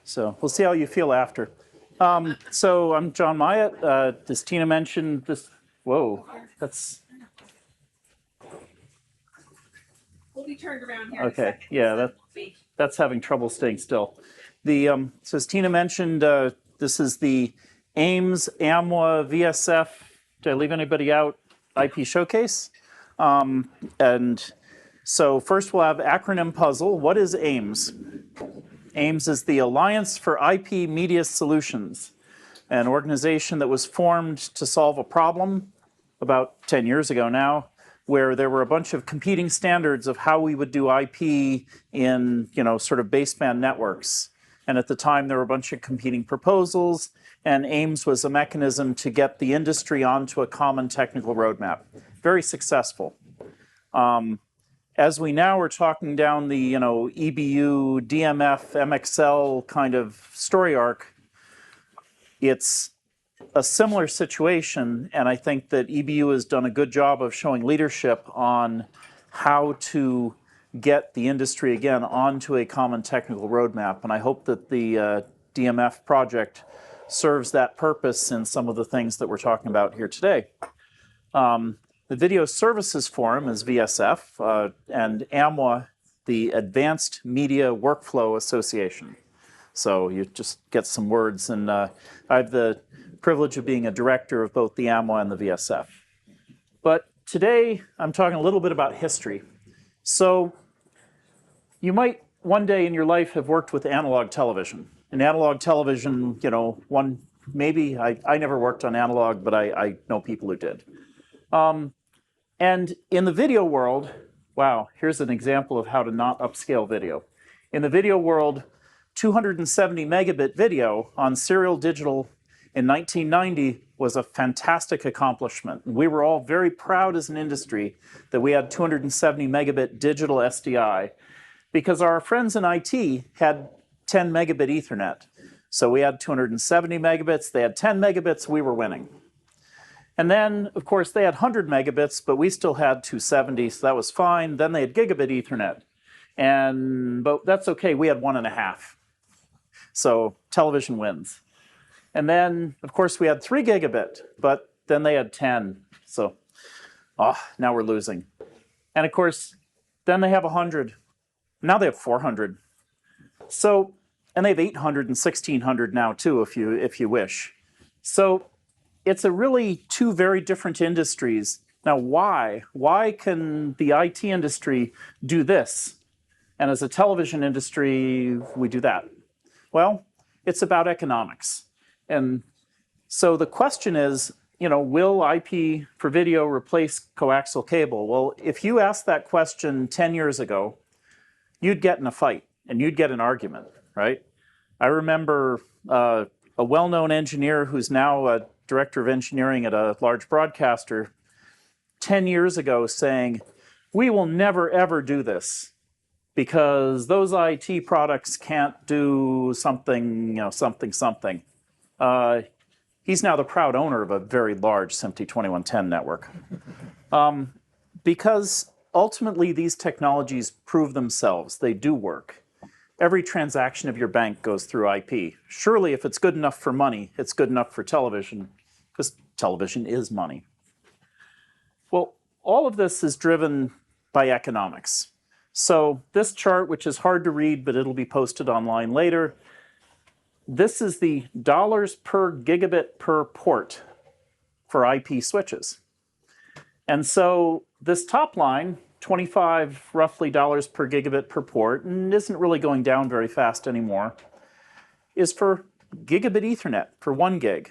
So we'll see how you feel after. So I'm John Myatt. As Tina mentioned, this, whoa, that's. We'll be turned around here. Okay, yeah, that's having trouble staying still. So as Tina mentioned, this is the AIMS, AMWA, VSF, did I leave anybody out, IP showcase? And so first we'll have acronym puzzle. What is AIMS? AIMS is the Alliance for IP Media Solutions, an organization that was formed to solve a problem about 10 years ago now, where there were a bunch of competing standards of how we would do IP in, sort of baseband networks. And at the time, there were a bunch of competing proposals, and AIMS was a mechanism to get the industry onto a common technical roadmap. Very successful. As we now are talking down the, EBU, DMF, MXL kind of story arc, it's a similar situation, and I think that EBU has done a good job of showing leadership on how to get the industry, again, onto a common technical roadmap. And I hope that the DMF project serves that purpose in some of the things that we're talking about here today. The Video Services Forum is VSF, and AMWA, the Advanced Media Workflow Association. So you just get some words, and I have the privilege of being a director of both the AMWA and the VSF. But today, I'm talking a little bit about history. So you might one day in your life have worked with analog television. And analog television, maybe, I never worked on analog, but I know people who did. And in the video world, wow, here's an example of how to not upscale video. In the video world, 270 megabit video on serial digital in 1990 was a fantastic accomplishment. We were all very proud as an industry that we had 270 megabit digital SDI because our friends in IT had 10 megabit Ethernet. So we had 270 megabits, they had 10 megabits, we were winning. And then, of course, they had 100 megabits, but we still had 270, so that was fine. Then they had gigabit Ethernet. But that's okay, we had 1.5. So television wins. And then, of course, we had 3 gigabit, but then they had 10. So, now we're losing. And of course, then they have 100. Now they have 400. So, and they have 800 and 1600 now too, if you wish. So it's a really two very different industries. Now, why? Why can the IT industry do this? And as a television industry, we do that. Well, it's about economics. And so the question is, will IP for video replace coaxial cable? Well, if you asked that question 10 years ago, you'd get in a fight and you'd get an argument, right? I remember a well-known engineer who's now a director of engineering at a large broadcaster 10 years ago saying, we will never, ever do this because those IT products can't do something, something. He's now the proud owner of a very large SMPTE 2110 network. Because ultimately these technologies prove themselves, they do work. Every transaction of your bank goes through IP. Surely if it's good enough for money, it's good enough for television, because television is money. Well, all of this is driven by economics. So this chart, which is hard to read, but it'll be posted online later, this is the dollars per gigabit per port for IP switches. And so this top line, 25 roughly dollars per gigabit per port, and isn't really going down very fast anymore, is for gigabit Ethernet for 1 gig.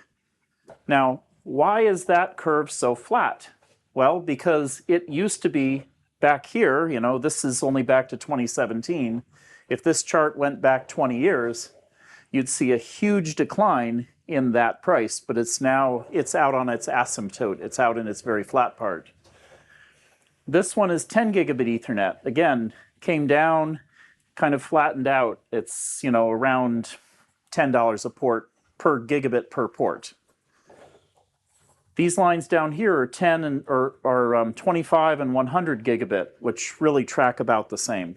Now, why is that curve so flat? Well, because it used to be back here, this is only back to 2017. If this chart went back 20 years, you'd see a huge decline in that price, but it's out on its asymptote. It's out in its very flat part. This one is 10 gigabit Ethernet. Again, came down, kind of flattened out. It's, around $10 a port per gigabit per port. These lines down here are 25 and 100 gigabit, which really track about the same.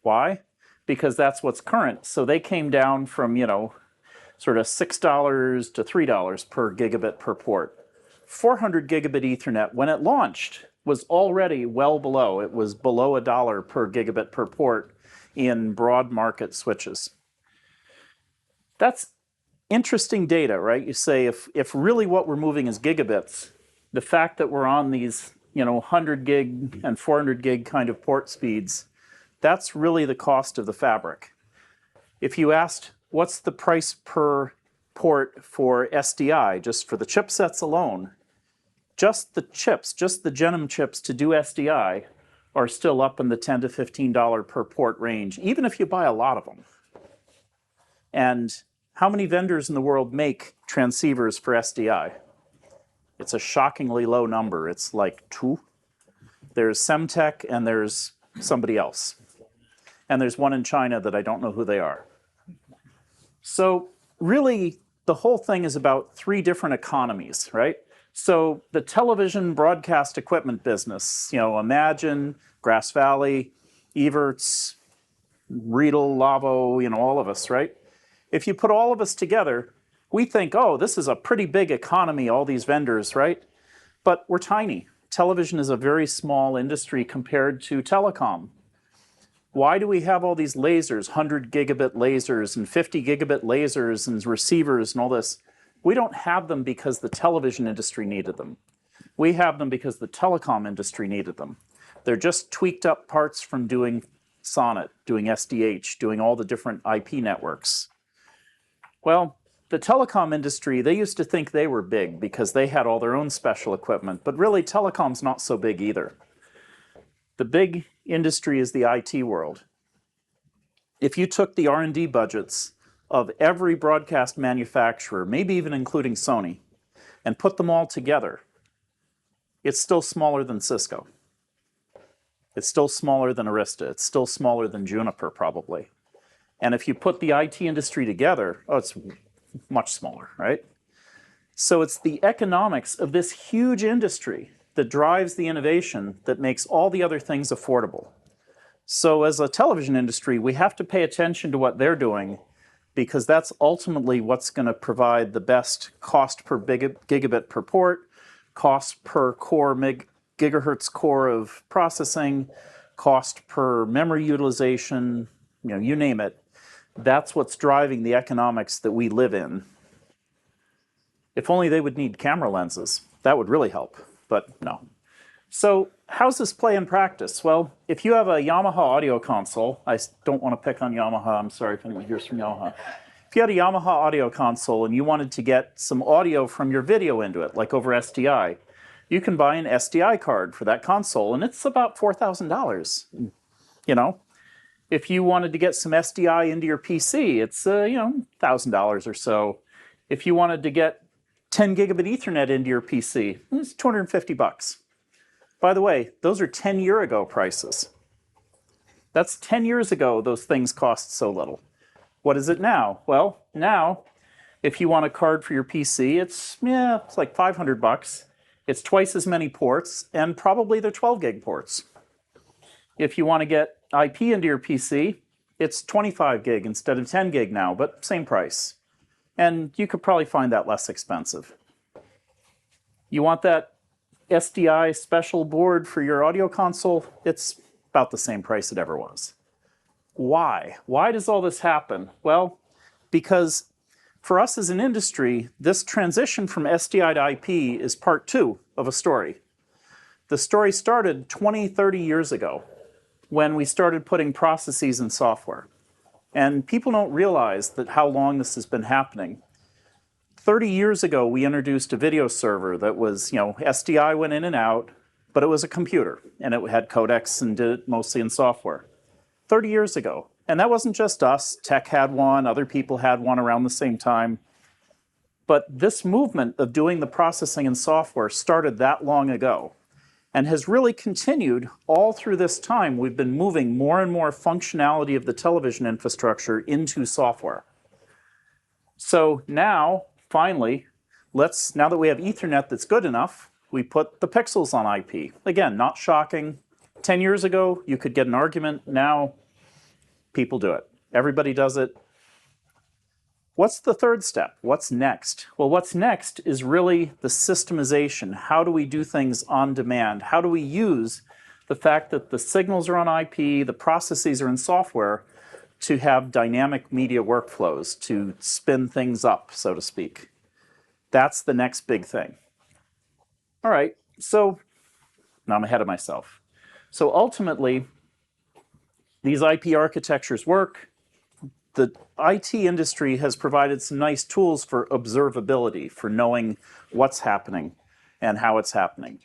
Why? because that's what's current. So they came down from, sort of $6 to $3 per gigabit per port. 400 gigabit Ethernet, when it launched, was already well below. It was below $1 per gigabit per port in broad market switches. That's interesting data, right? You say if really what we're moving is gigabits, the fact that we're on these 100 gig and 400 gig kind of port speeds, that's really the cost of the fabric. If you asked what's the price per port for SDI, just for the chipsets alone, just the chips, just the Genome chips to do SDI are still up in the $10 to $15 per port range, even if you buy a lot of them. And how many vendors in the world make transceivers for SDI? It's a shockingly low number. It's like 2. There's Semtech and there's somebody else. And there's one in China that I don't know who they are. So really, the whole thing is about 3 different economies, right? So the television broadcast equipment business, Imagine, Grass Valley, Evertz, Riedel, Lavo, all of us, right? If you put all of us together, we think, oh, this is a pretty big economy, all these vendors, right? But we're tiny. Television is a very small industry compared to telecom. Why do we have all these lasers, 100 gigabit lasers and 50 gigabit lasers and receivers and all this? We don't have them because the television industry needed them. We have them because the telecom industry needed them. They're just tweaked up parts from doing SONET, doing SDH, doing all the different IP networks. Well, the telecom industry, they used to think they were big because they had all their own special equipment, but really telecom's not so big either. The big industry is the IT world. If you took the R&D budgets of every broadcast manufacturer, maybe even including Sony, and put them all together, it's still smaller than Cisco. It's still smaller than Arista. It's still smaller than Juniper, probably. And if you put the IT industry together, oh, it's much smaller, right? So it's the economics of this huge industry that drives the innovation that makes all the other things affordable. So as a television industry, we have to pay attention to what they're doing because that's ultimately what's going to provide the best cost per gigabit per port, cost per core gigahertz core of processing, cost per memory utilization, you name it. That's what's driving the economics that we live in. If only they would need camera lenses. That would really help, but no. So how's this play in practice? Well, if you have a Yamaha audio console, I don't want to pick on Yamaha, I'm sorry if anyone here's from Yamaha. If you had a Yamaha audio console and you wanted to get some audio from your video into it, like over SDI, you can buy an SDI card for that console, and it's about $4,000. If you wanted to get some SDI into your PC, it's $1,000 or so. If you wanted to get 10 gigabit Ethernet into your PC, it's $250. By the way, those are 10-year ago prices. That's 10 years ago those things cost so little. What is it now? Well, now, if you want a card for your PC, it's like $500. It's twice as many ports, and probably they're 12 gig ports. If you want to get IP into your PC, it's 25 gig instead of 10 gig now, but same price. And you could probably find that less expensive. You want that SDI special board for your audio console? It's about the same price it ever was. Why? Why does all this happen? Well, because for us as an industry, this transition from SDI to IP is part 2 of a story. The story started 20, 30 years ago when we started putting processes in software. And people don't realize that how long this has been happening. 30 years ago, we introduced a video server that was, SDI went in and out, but it was a computer, and it had codecs and did it mostly in software. 30 years ago. And that wasn't just us. Tech had one, other people had one around the same time. But this movement of doing the processing in software started that long ago and has really continued all through this time. We've been moving more and more functionality of the television infrastructure into software. So now, finally, now that we have Ethernet that's good enough, we put the pixels on IP. Again, not shocking. 10 years ago, you could get an argument. Now, People do it. Everybody does it. What's the third step? What's next? Well, what's next is really the systemization. How do we do things on demand? How do we use the fact that the signals are on IP, the processes are in software, to have dynamic media workflows, to spin things up, so to speak? That's the next big thing. All right, so now I'm ahead of myself. So ultimately, these IP architectures work. The IT industry has provided some nice tools for observability, for knowing what's happening and how it's happening.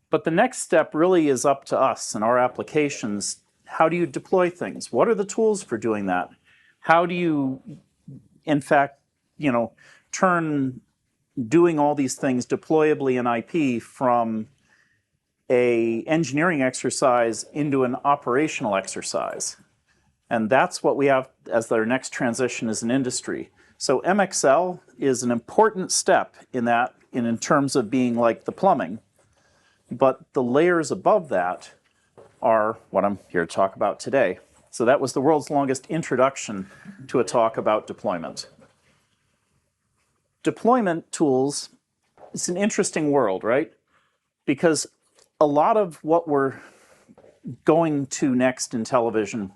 But the next step really is up to us and our applications. How do you deploy things? What are the tools for doing that? How do you, in fact, turn doing all these things deployably in IP from an engineering exercise into an operational exercise? And that's what we have as our next transition as an industry. So MXL is an important step in that, in terms of being like the plumbing. But the layers above that are what I'm here to talk about today. So that was the world's longest introduction to a talk about deployment. Deployment tools, it's an interesting world, right? Because a lot of what we're going to next in television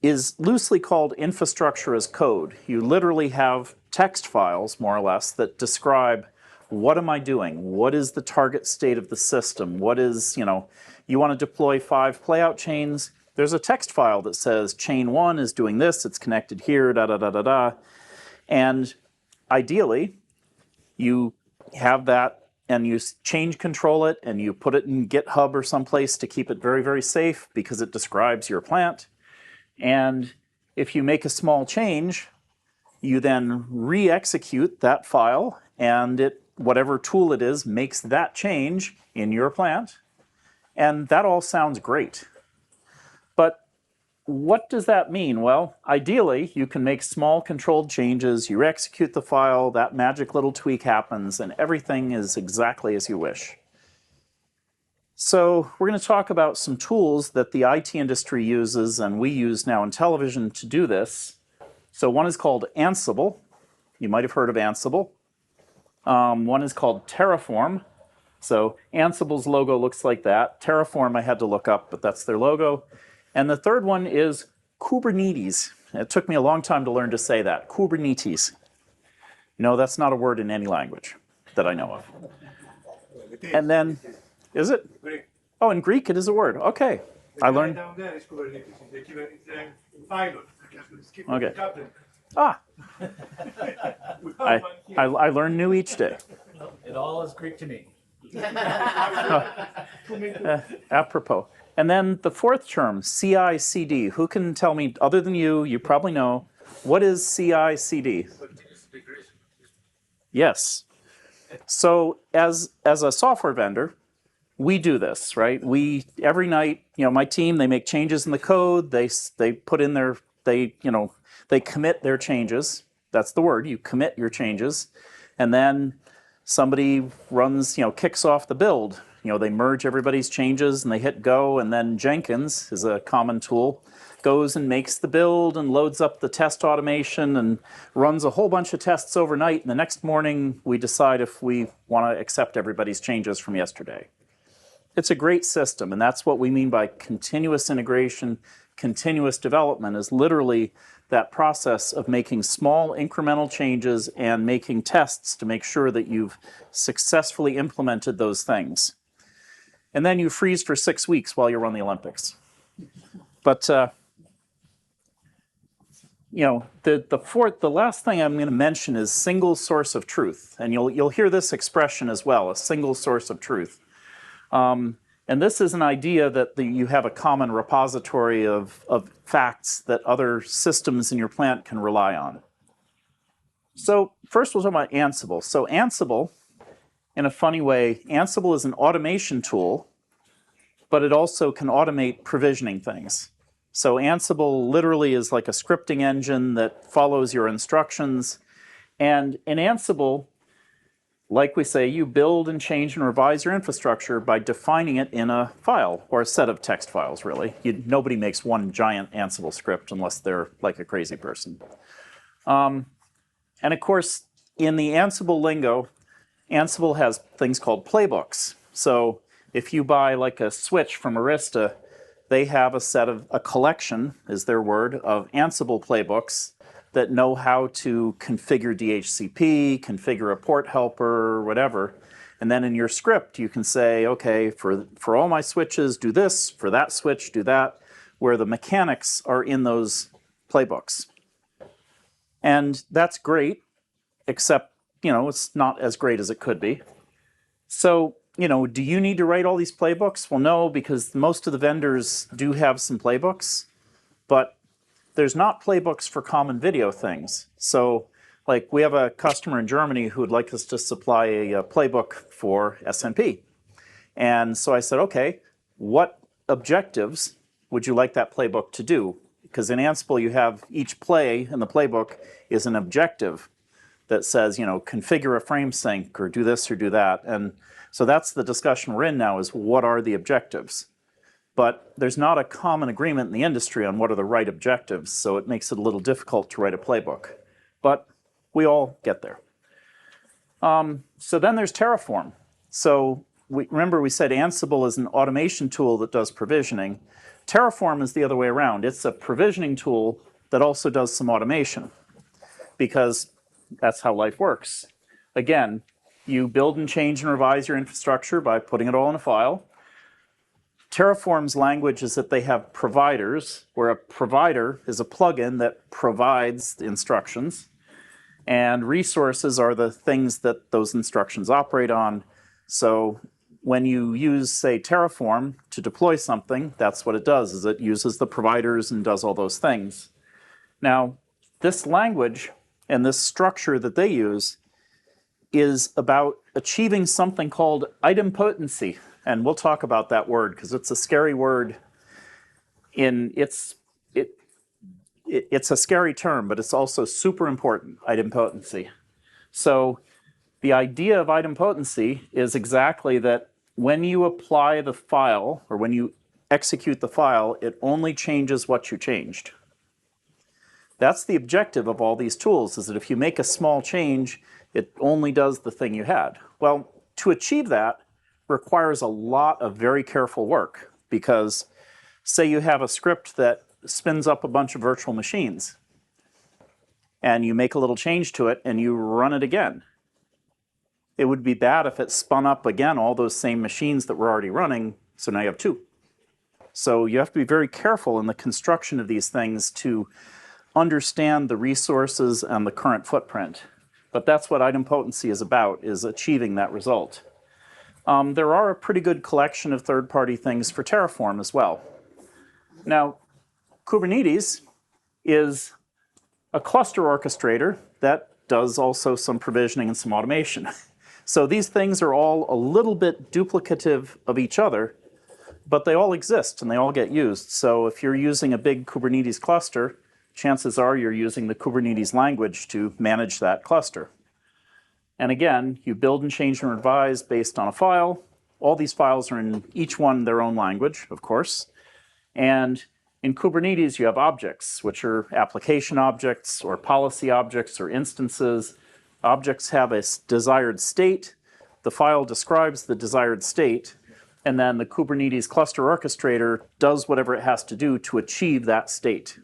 is loosely called infrastructure as code. You literally have text files, more or less, that describe what am I doing? What is the target state of the system? What is, you want to deploy 5 playout chains. There's a text file that says chain 1 is doing this, it's connected here, da da da da da. And ideally, you have that and you change control it and you put it in GitHub or someplace to keep it very, very safe because it describes your plant. And if you make a small change, you then re-execute that file, and whatever tool it is makes that change in your plant. And that all sounds great. But what does that mean? Well, ideally, you can make small controlled changes, you execute the file, that magic little tweak happens, and everything is exactly as you wish. So we're going to talk about some tools that the IT industry uses and we use now in television to do this. So one is called Ansible. You might have heard of Ansible. One is called Terraform. So Ansible's logo looks like that. Terraform I had to look up, but that's their logo. And the third one is Kubernetes. It took me a long time to learn to say that. Kubernetes. No, that's not a word in any language that I know of. And then, is it? Greek. Oh, in Greek it is a word. Okay. I learned. Down there is Kubernetes. It's pilot. Okay. Ah. I learn new each day. It all is Greek to me. Apropos. And then the fourth term, CI/CD. Who can tell me, other than you probably know, what is CI/CD? Yes. So as a software vendor, we do this, right? We, every night, my team, they make changes in the code, they put in their, they commit their changes. That's the word, you commit your changes. And then somebody runs, kicks off the build. They merge everybody's changes and they hit go, and then Jenkins is a common tool, goes and makes the build and loads up the test automation and runs a whole bunch of tests overnight. And the next morning, we decide if we want to accept everybody's changes from yesterday. It's a great system, and that's what we mean by continuous integration. Continuous development is literally that process of making small incremental changes and making tests to make sure that you've successfully implemented those things. And then you freeze for 6 weeks while you run the Olympics. But the last thing I'm going to mention is single source of truth, and you'll hear this expression as well, a single source of truth. And this is an idea that you have a common repository of facts that other systems in your plant can rely on. So first we'll talk about Ansible. So Ansible, in a funny way, Ansible is an automation tool, but it also can automate provisioning things. So Ansible literally is like a scripting engine that follows your instructions. And in Ansible, like we say, you build and change and revise your infrastructure by defining it in a file or a set of text files, really. Nobody makes one giant Ansible script unless they're like a crazy person. And of course, in the Ansible lingo, Ansible has things called playbooks. So if you buy like a switch from Arista, they have a collection, is their word, of Ansible playbooks that know how to configure DHCP, configure a port helper, whatever. And then in your script, you can say, okay, for all my switches, do this, for that switch, do that, where the mechanics are in those playbooks. And that's great, except, it's not as great as it could be. So, do you need to write all these playbooks? Well, no, because most of the vendors do have some playbooks, but there's not playbooks for common video things. So, like, we have a customer in Germany who would like us to supply a playbook for SNP. And so I said, okay, what objectives would you like that playbook to do? Because in Ansible, you have each play in the playbook is an objective that says, configure a frame sync or do this or do that. And so that's the discussion we're in now, is what are the objectives? But there's not a common agreement in the industry on what are the right objectives, so it makes it a little difficult to write a playbook. But we all get there. So then there's Terraform. So remember we said Ansible is an automation tool that does provisioning. Terraform is the other way around. It's a provisioning tool that also does some automation, because that's how life works. Again, you build and change and revise your infrastructure by putting it all in a file. Terraform's language is that they have providers, where a provider is a plugin that provides the instructions, and resources are the things that those instructions operate on. So when you use, say, Terraform to deploy something, that's what it does, is it uses the providers and does all those things. Now, this language and this structure that they use is about achieving something called idempotency. And we'll talk about that word because it's a scary word. It's a scary term, but it's also super important, idempotency. So the idea of idempotency is exactly that when you apply the file, or when you execute the file, it only changes what you changed. That's the objective of all these tools, is that if you make a small change, it only does the thing you had. Well, to achieve that requires a lot of very careful work, because say you have a script that spins up a bunch of virtual machines, and you make a little change to it and you run it again. It would be bad if it spun up again all those same machines that were already running, so now you have two. So you have to be very careful in the construction of these things to understand the resources and the current footprint. But that's what idempotency is about, is achieving that result. There are a pretty good collection of third-party things for Terraform as well. Now, Kubernetes is a cluster orchestrator that does also some provisioning and some automation. So these things are all a little bit duplicative of each other, but they all exist and they all get used. So if you're using a big Kubernetes cluster, chances are you're using the Kubernetes language to manage that cluster. And again, you build and change and revise based on a file. All these files are in each one their own language, of course. And in Kubernetes, you have objects, which are application objects or policy objects or instances. Objects have a desired state. The file describes the desired state. And then the Kubernetes cluster orchestrator does whatever it has to do to achieve that state.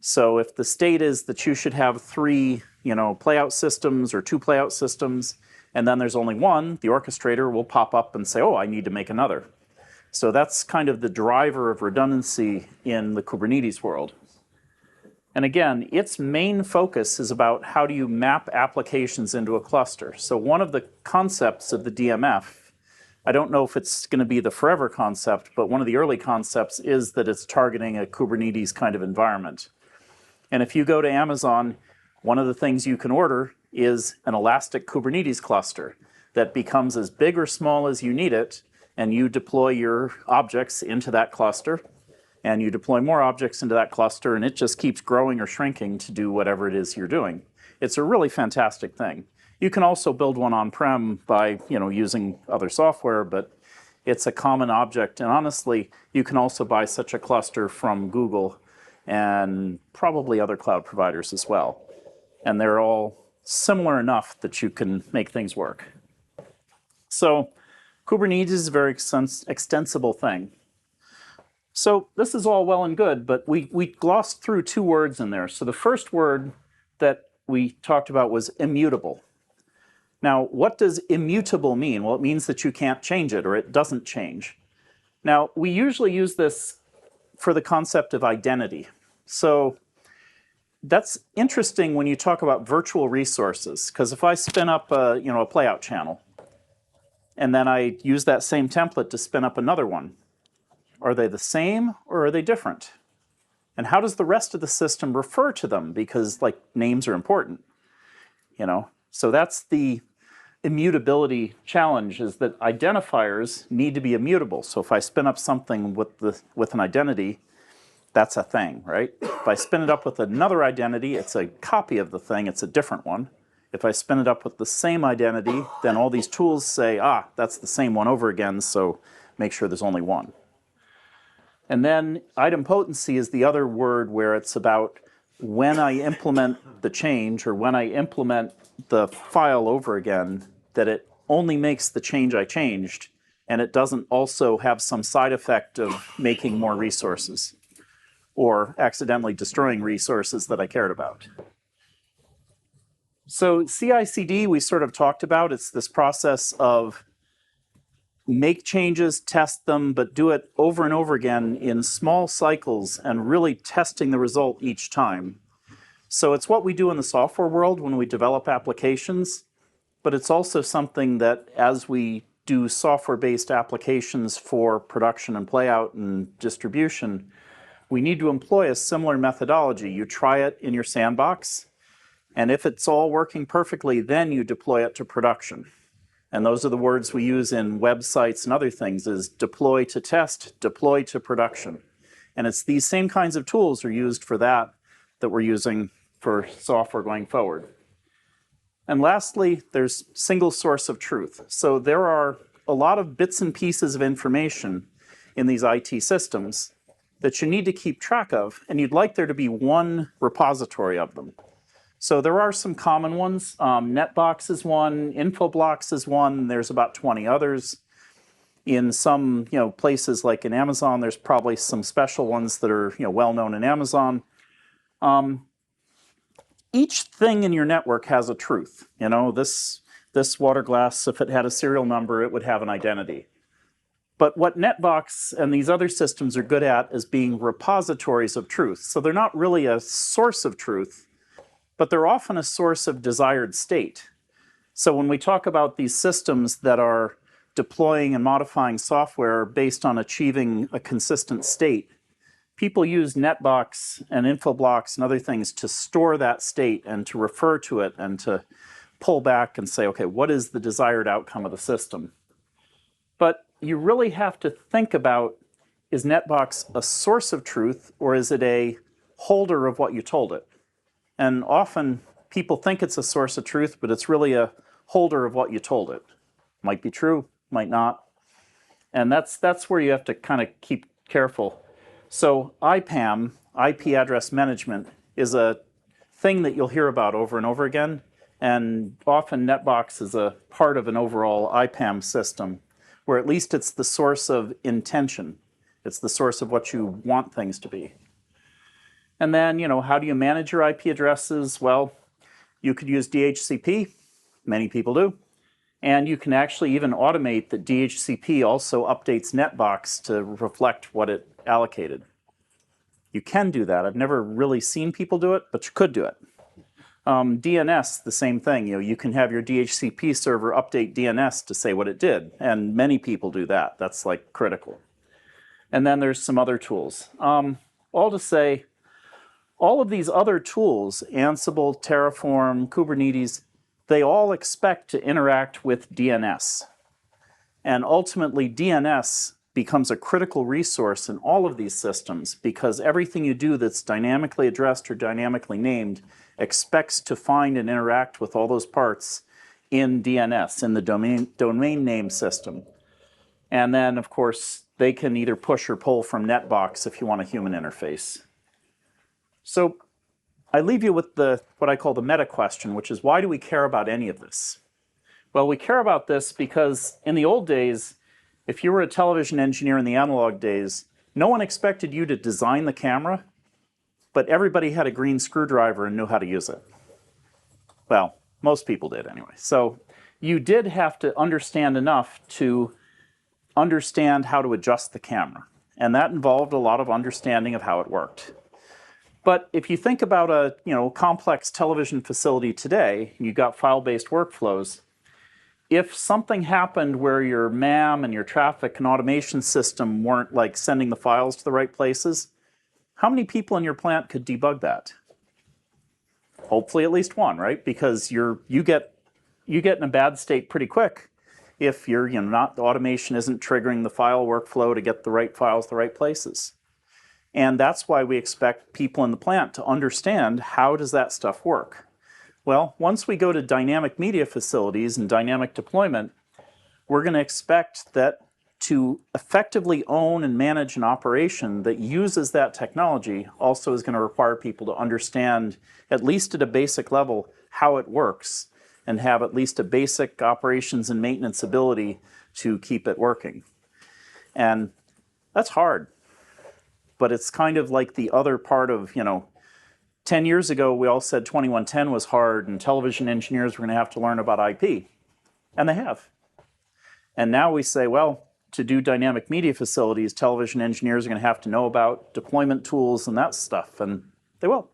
So if the state is that you should have 3 playout systems or 2 playout systems, and then there's only one, the orchestrator will pop up and say, oh, I need to make another. So that's kind of the driver of redundancy in the Kubernetes world. And again, its main focus is about how do you map applications into a cluster. So one of the concepts of the DMF, I don't know if it's going to be the forever concept, but one of the early concepts is that it's targeting a Kubernetes kind of environment. And if you go to Amazon, one of the things you can order is an elastic Kubernetes cluster that becomes as big or small as you need it, and you deploy your objects into that cluster, and you deploy more objects into that cluster, and it just keeps growing or shrinking to do whatever it is you're doing. It's a really fantastic thing. You can also build one on-prem by, using other software, but it's a common object. And honestly, you can also buy such a cluster from Google and probably other cloud providers as well. And they're all similar enough that you can make things work. So Kubernetes is a very extensible thing. So this is all well and good, but we glossed through two words in there. So the first word that we talked about was immutable. Now, what does immutable mean? Well, it means that you can't change it, or it doesn't change. Now, we usually use this for the concept of identity. So that's interesting when you talk about virtual resources, because if I spin up a playout channel, and then I use that same template to spin up another one, are they the same or are they different? And how does the rest of the system refer to them? Because names are important, So that's the immutability challenge, is that identifiers need to be immutable. So if I spin up something with an identity, that's a thing, right? If I spin it up with another identity, it's a copy of the thing, it's a different one. If I spin it up with the same identity, then all these tools say, that's the same one over again, so make sure there's only one. And then idempotency is the other word where it's about when I implement the change, or when I implement the file over again, that it only makes the change I changed, and it doesn't also have some side effect of making more resources or accidentally destroying resources that I cared about. So CI/CD we sort of talked about. It's this process of make changes, test them, but do it over and over again in small cycles and really testing the result each time. So it's what we do in the software world when we develop applications, but it's also something that as we do software-based applications for production and playout and distribution, we need to employ a similar methodology. You try it in your sandbox, and if it's all working perfectly, then you deploy it to production. And those are the words we use in websites and other things, is deploy to test, deploy to production. And it's these same kinds of tools are used for that we're using for software going forward. And lastly, there's single source of truth. So there are a lot of bits and pieces of information in these IT systems that you need to keep track of, and you'd like there to be one repository of them. So there are some common ones. Netbox is one, Infoblox is one, there's about 20 others. In some places like in Amazon, there's probably some special ones that are well known in Amazon. Each thing in your network has a truth. This water glass, if it had a serial number, it would have an identity. But what Netbox and these other systems are good at is being repositories of truth. So they're not really a source of truth, but they're often a source of desired state. So when we talk about these systems that are deploying and modifying software based on achieving a consistent state, people use Netbox and Infoblox and other things to store that state and to refer to it and to pull back and say, okay, what is the desired outcome of the system? But you really have to think about, is Netbox a source of truth, or is it a holder of what you told it? And often people think it's a source of truth, but it's really a holder of what you told it. Might be true, might not. And that's where you have to kind of keep careful. So IPAM, IP address management, is a thing that you'll hear about over and over again. And often Netbox is a part of an overall IPAM system, where at least it's the source of intention. It's the source of what you want things to be. And then, how do you manage your IP addresses? Well, you could use DHCP. Many people do. And you can actually even automate that DHCP also updates Netbox to reflect what it allocated. You can do that. I've never really seen people do it, but you could do it. DNS, the same thing. You can have your DHCP server update DNS to say what it did, and many people do that. That's critical. And then there's some other tools. All to say, all of these other tools, Ansible, Terraform, Kubernetes, they all expect to interact with DNS. And ultimately, DNS becomes a critical resource in all of these systems, because everything you do that's dynamically addressed or dynamically named expects to find and interact with all those parts in DNS, in the domain name system. And then, of course, they can either push or pull from Netbox if you want a human interface. So I leave you with what I call the meta question, which is, why do we care about any of this? Well, we care about this because in the old days, if you were a television engineer in the analog days, no one expected you to design the camera, but everybody had a green screwdriver and knew how to use it. Well, most people did anyway. So you did have to understand enough to understand how to adjust the camera. And that involved a lot of understanding of how it worked. But if you think about a complex television facility today, you've got file-based workflows. If something happened where your MAM and your traffic and automation system weren't like sending the files to the right places, how many people in your plant could debug that? Hopefully at least one, right? Because you get in a bad state pretty quick if the automation isn't triggering the file workflow to get the right files to the right places. And that's why we expect people in the plant to understand, how does that stuff work? Well, once we go to dynamic media facilities and dynamic deployment, we're going to expect that to effectively own and manage an operation that uses that technology also is going to require people to understand, at least at a basic level, how it works and have at least a basic operations and maintenance ability to keep it working. And that's hard. But it's kind of like the other part of, 10 years ago, we all said 2110 was hard and television engineers were going to have to learn about IP. And they have. And now we say, well, to do dynamic media facilities, television engineers are going to have to know about deployment tools and that stuff. And they will.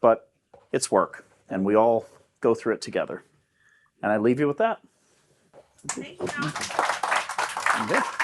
But it's work. And we all go through it together. And I leave you with that. Thank you, John. Okay.